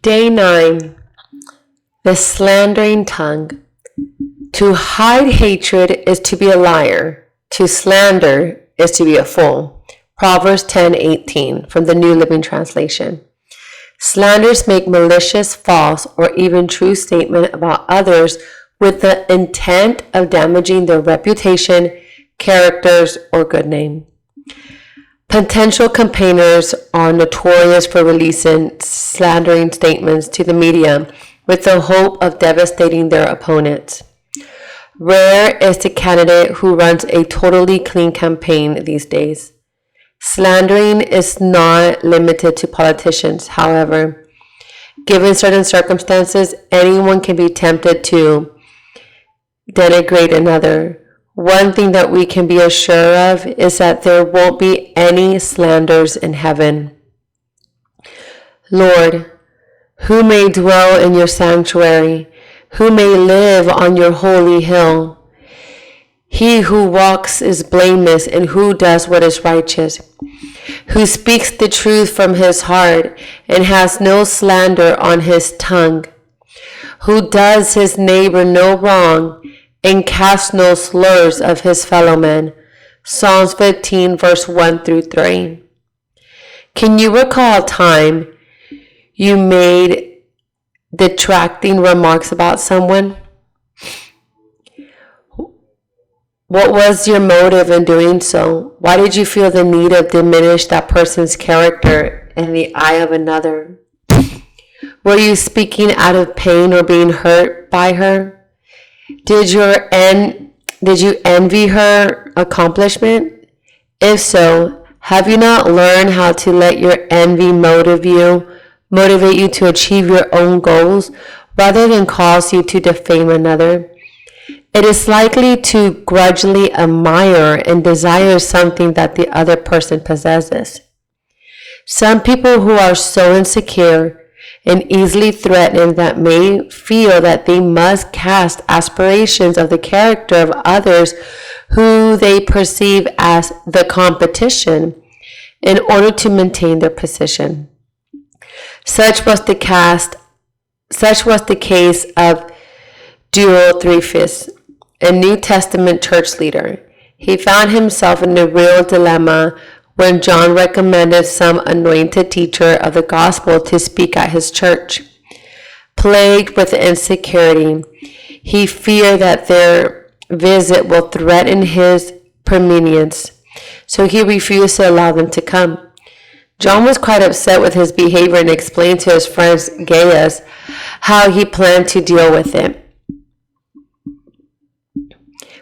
Day 9. The slandering tongue. To hide hatred is to be a liar. To slander is to be a fool. Proverbs 10:18 from the New Living Translation. Slanders make malicious, false, or even true statement about others with the intent of damaging their reputation, characters, or good name. Potential campaigners are notorious for releasing slandering statements to the media with the hope of devastating their opponents. Rare is the candidate who runs a totally clean campaign these days. Slandering is not limited to politicians, however. Given certain circumstances, anyone can be tempted to denigrate another. One thing that we can be assured of is that there won't be any slanders in heaven. Lord, who may dwell in your sanctuary? Who may live on your holy hill? He who walks is blameless and who does what is righteous, who speaks the truth from his heart and has no slander on his tongue, who does his neighbor no wrong and casts no slurs of his fellow men. Psalms 15 verse 1 through 3. Can you recall a time you made detracting remarks about someone? What was your motive in doing so? Why did you feel the need to diminish that person's character in the eye of another? Were you speaking out of pain or being hurt by her? Did you envy her accomplishment? If so, have you not learned how to let your envy motivate you to achieve your own goals rather than cause you to defame another? It is likely to grudgingly admire and desire something that the other person possesses. Some people who are so insecure and easily threatened that may feel that they must cast aspirations of the character of others who they perceive as the competition in order to maintain their position. Such was the case of Diotrephes, a New Testament church leader. He found himself in a real dilemma when John recommended some anointed teacher of the gospel to speak at his church. Plagued with insecurity, he feared that their visit will threaten his preeminence, so he refused to allow them to come. John was quite upset with his behavior and explained to his friend Gaius how he planned to deal with it.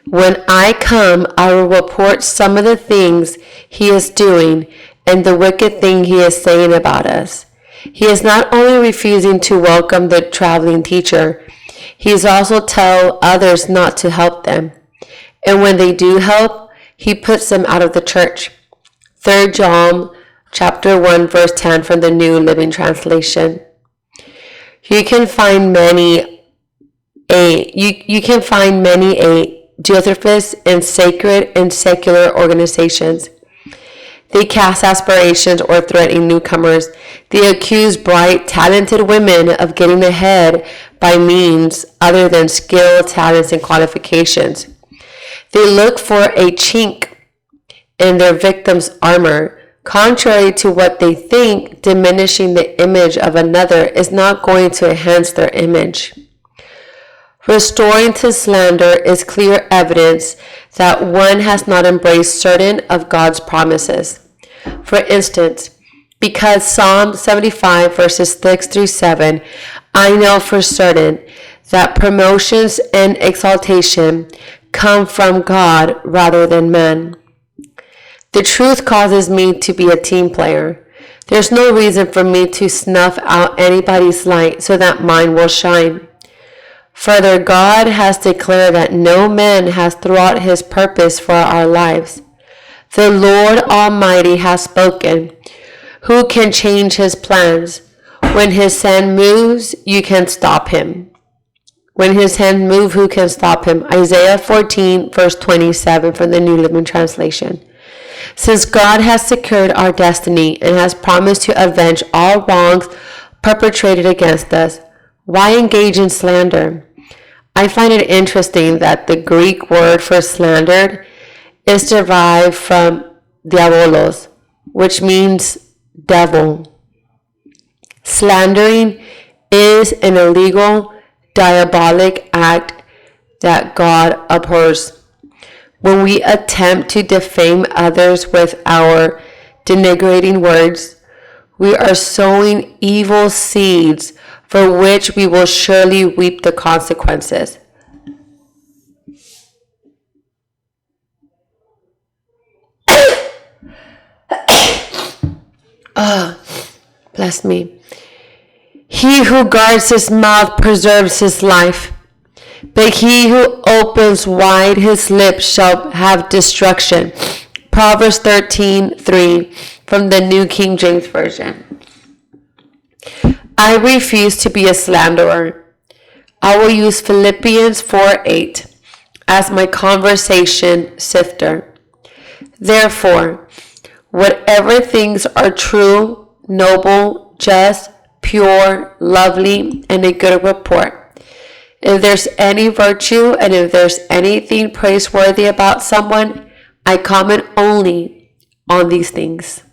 When I come, I will report some of the things he is doing and the wicked thing he is saying about us. He is not only refusing to welcome the traveling teacher, he is also telling others not to help them. And when they do help, he puts them out of the church. 3 John chapter 1 verse 10 from the New Living Translation. You can find many Diotrephes in sacred and secular organizations. They cast aspirations or threaten newcomers. They accuse bright, talented women of getting ahead by means other than skill, talents, and qualifications. They look for a chink in their victim's armor. Contrary to what they think, diminishing the image of another is not going to enhance their image. Restoring to slander is clear evidence that one has not embraced certain of God's promises. For instance, because Psalm 75 verses 6 through 7, I know for certain that promotions and exaltation come from God rather than men. The truth causes me to be a team player. There's no reason for me to snuff out anybody's light so that mine will shine. Further, God has declared that no man has thwarted his purpose for our lives. The Lord Almighty has spoken. Who can change his plans? When his hand moves, you can stop him. When his hand moves, who can stop him? Isaiah 14 verse 27 from the New Living Translation. Since God has secured our destiny and has promised to avenge all wrongs perpetrated against us. Why engage in slander? I find it interesting that the Greek word for slandered is derived from diabolos, which means devil. Slandering is an illegal, diabolic act that God abhors. When we attempt to defame others with our denigrating words, we are sowing evil seeds for which we will surely reap the consequences. Bless me. He who guards his mouth preserves his life, but he who opens wide his lips shall have destruction. Proverbs 13:3 from the New King James Version. I refuse to be a slanderer. I will use Philippians 4:8 as my conversation sifter. Therefore, whatever things are true, noble, just, pure, lovely, and a good report, if there's any virtue and if there's anything praiseworthy about someone, I comment only on these things.